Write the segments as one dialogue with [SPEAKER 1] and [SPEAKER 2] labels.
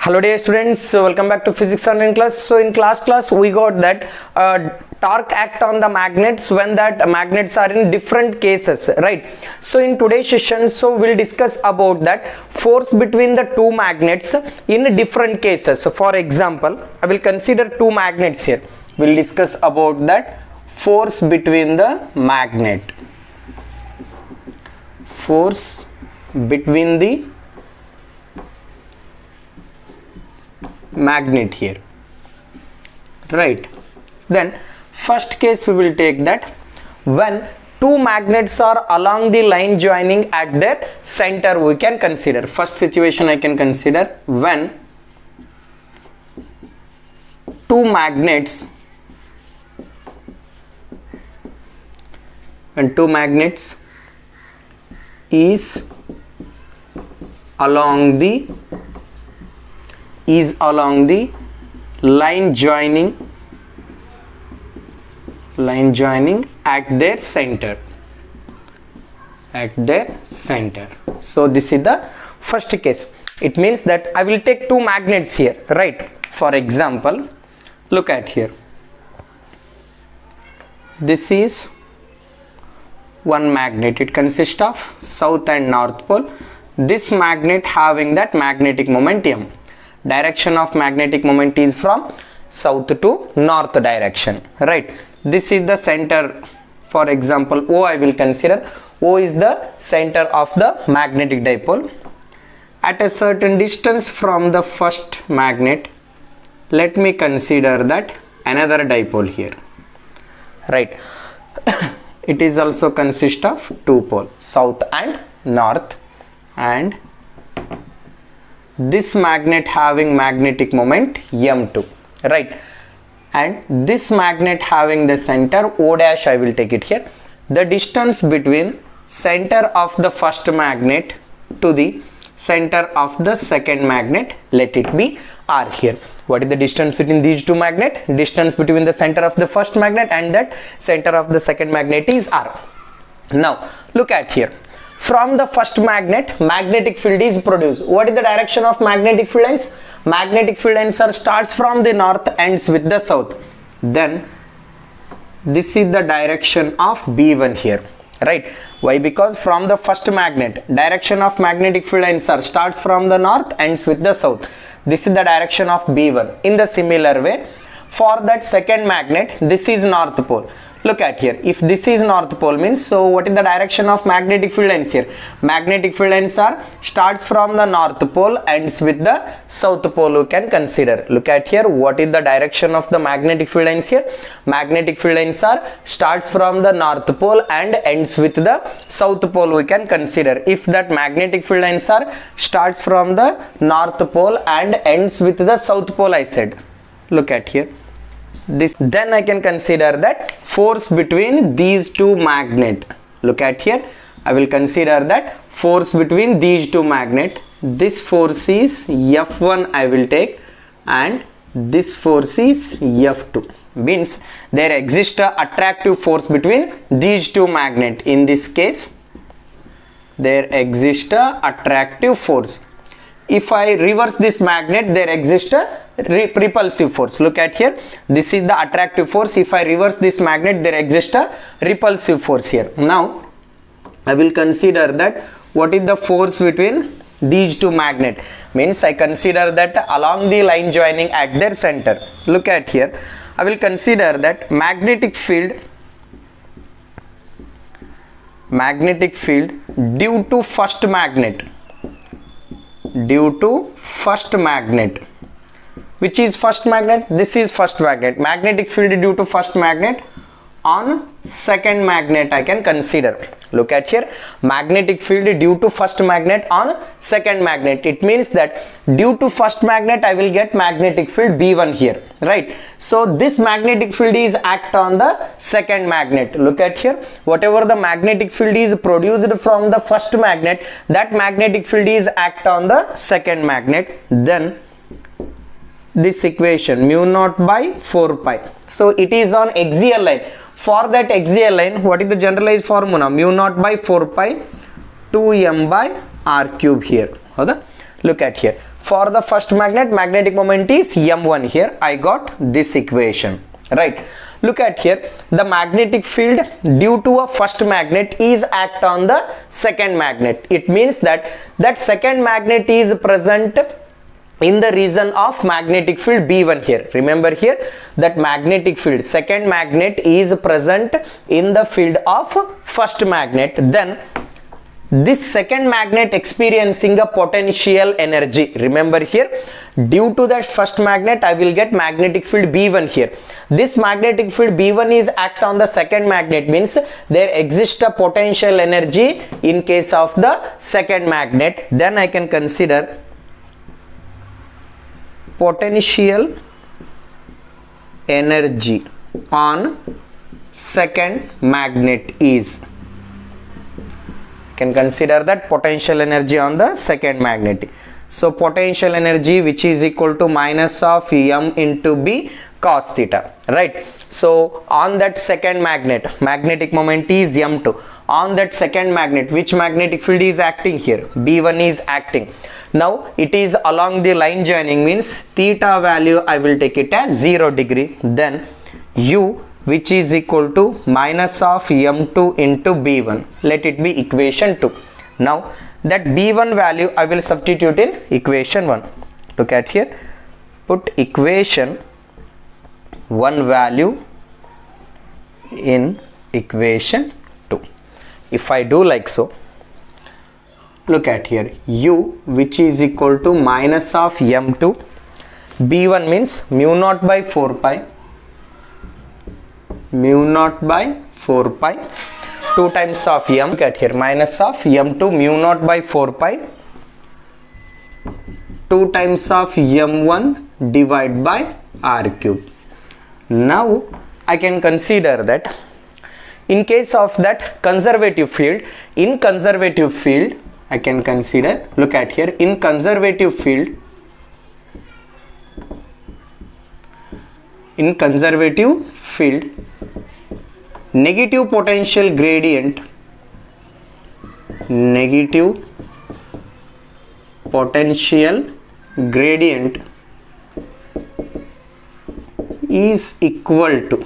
[SPEAKER 1] Hello dear students, so welcome back to physics online class. So in class we got that torque act on the magnets when that magnets are in different cases, right? So in today's session, so we'll discuss about that force between the two magnets in different cases. So for example, I will consider two magnets here. We'll discuss about that force between the magnet. Force between the magnet here, right? Then first case we will take that when two magnets are along the line joining at their center. We can consider first situation. I can consider when two magnets is along the line joining at their center. So this is the first case. It means that I will take two magnets here, right? For example, look at here. This is one magnet. It consists of south and north pole. This magnet having that magnetic moment M. Direction of magnetic moment is from south to north direction, right? This is the center. For example, O I will consider. O is the center of the magnetic dipole. At a certain distance from the first magnet, let me consider that another dipole here, right? It is also consist of two poles, south and north, and this magnet having magnetic moment M2, right? And this magnet having the center O dash, I will take it here. The distance between center of the first magnet to the center of the second magnet, let it be R here. What is the distance between these two magnets? Distance between the center of the first magnet and that center of the second magnet is R. Now look at here. From the first magnet, magnetic field is produced. What is the direction of magnetic field lines? Magnetic field lines starts from the north, ends with the south. Then this is the direction of B1 here, right? Why? Because from the first magnet, direction of magnetic field lines starts from the north, ends with the south. This is the direction of B1. In the similar way, for that second magnet, this is north pole. Look at here. If this is north pole means, so what is the direction of magnetic field lines here? Magnetic field lines starts from the north pole, ends with the south pole. We can consider. Look at here. What is the direction of the magnetic field lines here? Magnetic field lines starts from the north pole and ends with the south pole. We can consider. If that magnetic field lines starts from the north pole and ends with the south pole, I said. Look at here. This, then I can consider that force between these two magnets. Look at here. I will consider that force between these two magnets. This force is F1 I will take, and this force is F2. Means there exists a attractive force between these two magnets. In this case, there exists a attractive force. If I reverse this magnet, there exists a repulsive force. Look at here. This is the attractive force. If I reverse this magnet, there exists a repulsive force here. Now I will consider that what is the force between these two magnets. Means I consider that along the line joining at their center. Look at here. I will consider that magnetic field due to first magnet, which is first magnet? This is first magnet. Magnetic field due to first magnet on second magnet I can consider. Look at here. Magnetic field due to first magnet on second magnet. It means that due to first magnet I will get magnetic field B1 here, right? So this magnetic field is act on the second magnet. Look at here. Whatever the magnetic field is produced from the first magnet, that magnetic field is act on the second magnet. Then this equation mu naught by 4 pi. So it is on axial line. For that axial line, what is the generalized formula? Mu naught by 4 pi 2m by r cube here. Look at here. For the first magnet, magnetic moment is m1 here. I got this equation, right? Look at here, the magnetic field due to a first magnet is act on the second magnet. It means that second magnet is present in the region of magnetic field B1 here. Remember here that magnetic field, second magnet is present in the field of first magnet. Then this second magnet experiencing a potential energy. Remember here, due to that first magnet, I will get magnetic field B1 here. This magnetic field B1 is act on the second magnet, means there exists a potential energy in case of the second magnet. Then I can consider potential energy on second magnet is, can consider that potential energy on the second magnet. So potential energy which is equal to minus of m into b cos theta, right? So on that second magnet, magnetic moment is m2. On that second magnet, which magnetic field is acting here? B1 is acting. Now it is along the line joining, means theta value I will take it as 0 degree. Then u which is equal to minus of m2 into b1. Let it be equation 2. Now that b1 value I will substitute in equation 1. Look at here, put equation 1 value in equation 2. If I do like so, look at here, u which is equal to minus of m2, b1 means mu naught by 4 pi, mu naught by 4 pi, 2 times of m. Look at here, minus of m2 mu naught by 4 pi, 2 times of m1 divided by r cube. Now I can consider that in case of that conservative field, in conservative field I can consider, look at here, in conservative field, negative potential gradient is equal to,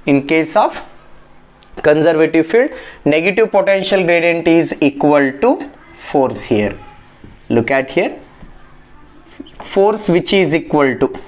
[SPEAKER 1] in case of conservative field, negative potential gradient is equal to force here. Look at here, force which is equal to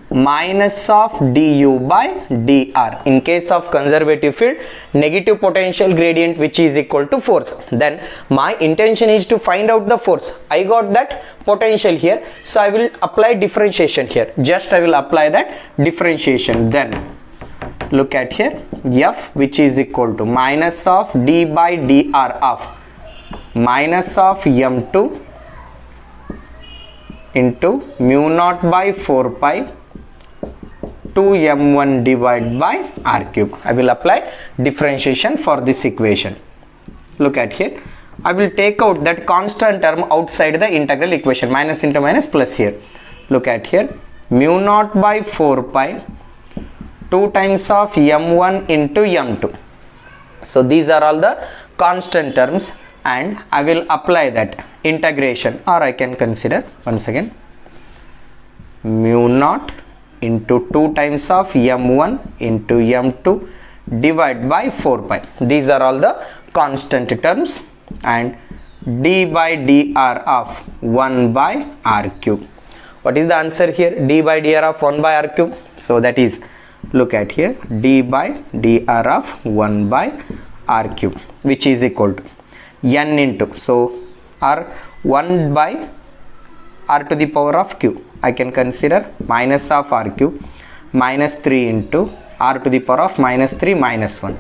[SPEAKER 1] minus of du by dr. In case of conservative field, negative potential gradient which is equal to force. Then my intention is to find out the force. I got that potential here, so I will apply differentiation here. Just I will apply that differentiation. Then look at here, f which is equal to minus of d by dr of minus of m2 into mu naught by 4 pi 2m1 divided by r cube. I will apply differentiation for this equation. Look at here, I will take out that constant term outside the integral equation, minus into minus plus here. Look at here, mu naught by 4 pi 2 times of m1 into m2. So these are all the constant terms, and I will apply that integration, or I can consider once again mu naught into 2 times of m1 into m2 divided by 4 pi. These are all the constant terms, and d by dr of 1 by r cube. What is the answer here? D by dr of 1 by r cube. So that is, look at here, d by dr of 1 by r cube, which is equal to n into, so r 1 by r to the power of q. I can consider minus of r cube minus 3 into r to the power of minus 3 minus 1.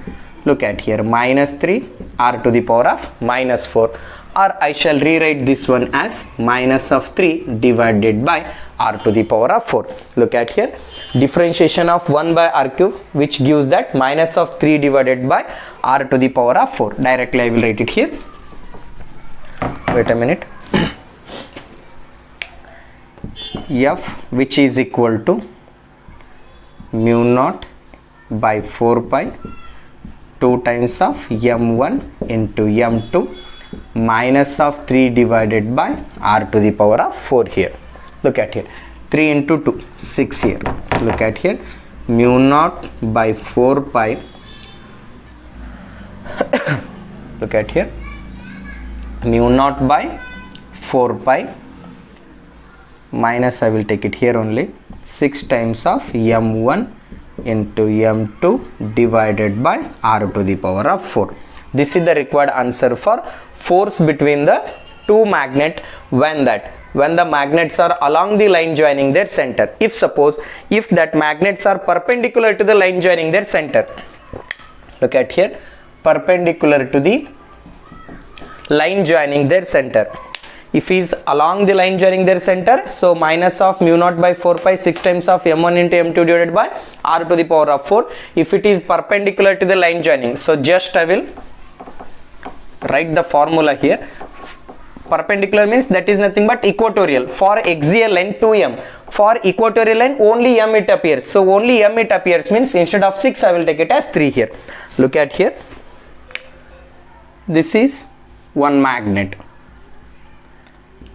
[SPEAKER 1] Look at here, minus 3 r to the power of minus 4, or I shall rewrite this one as minus of 3 divided by r to the power of 4. Look at here, differentiation of 1 by r cube, which gives that minus of 3 divided by r to the power of 4. Directly I will write it here. Wait a minute. F which is equal to mu naught by 4 pi 2 times of m1 into m2 minus of 3 divided by r to the power of 4 here. Look at here, 3 into 2, 6 here. Look at here, mu naught by 4 pi. Look at here, mu naught by 4 pi minus, I will take it here only, 6 times of m1 into m2 divided by r to the power of 4. This is the required answer for force between the two magnet when the magnets are along the line joining their center. If that magnets are perpendicular to the line joining their center. Look at here, perpendicular to the line joining their center. If is along the line joining their center, so minus of mu naught by 4 pi 6 times of m1 into m2 divided by r to the power of 4. If it is perpendicular to the line joining, so just I will write the formula here. Perpendicular means that is nothing but equatorial. For axial line 2m, for equatorial line only m it appears, so only m it appears means instead of 6 I will take it as 3 here. Look at here, this is one magnet,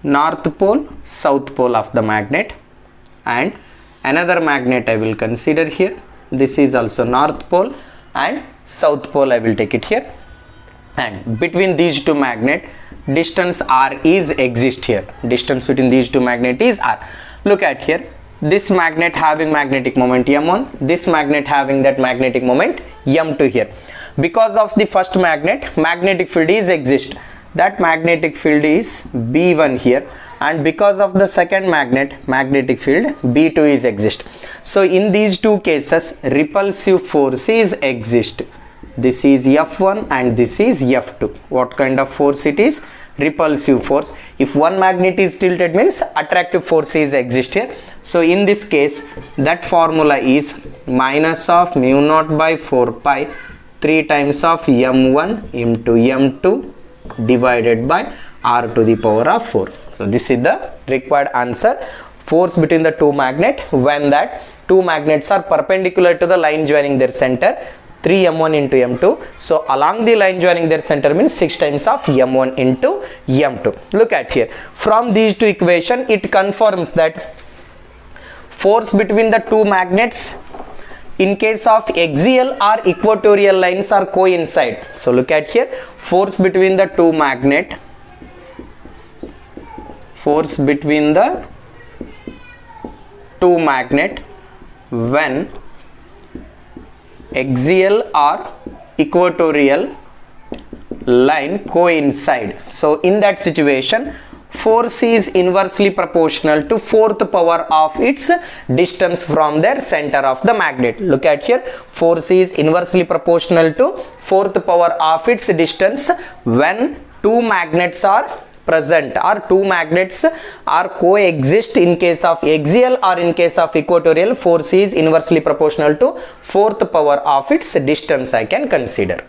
[SPEAKER 1] north pole, south pole of the magnet, and another magnet I will consider here. This is also north pole and south pole I will take it here, and between these two magnet distance r is exist here. Distance between these two magnet is r. Look at here, this magnet having magnetic moment m1, this magnet having that magnetic moment m2 here. Because of the first magnet, magnetic field is exist, that magnetic field is b1 here, and because of the second magnet, magnetic field b2 is exist. So in these two cases repulsive force is exist. This is F1 and this is F2. What kind of force it is? Repulsive force. If one magnet is tilted means attractive force is exist here. So in this case that formula is minus of mu naught by 4 pi 3 times of m1 into m2 divided by r to the power of 4. So this is the required answer. Force between the two magnet when that two magnets are perpendicular to the line joining their center, 3 m1 into m2. So along the line joining their center means 6 times of m1 into m2. Look at here, from these two equation it confirms that force between the two magnets in case of axial or equatorial lines are coincide. So look at here, force between the two magnet, force between the two magnet when axial or equatorial line coincide. So in that situation force is inversely proportional to fourth power of its distance from their center of the magnet. Look at here, force is inversely proportional to fourth power of its distance when two magnets are present or two magnets are coexist. In case of axial or in case of equatorial, force is inversely proportional to fourth power of its distance I can consider.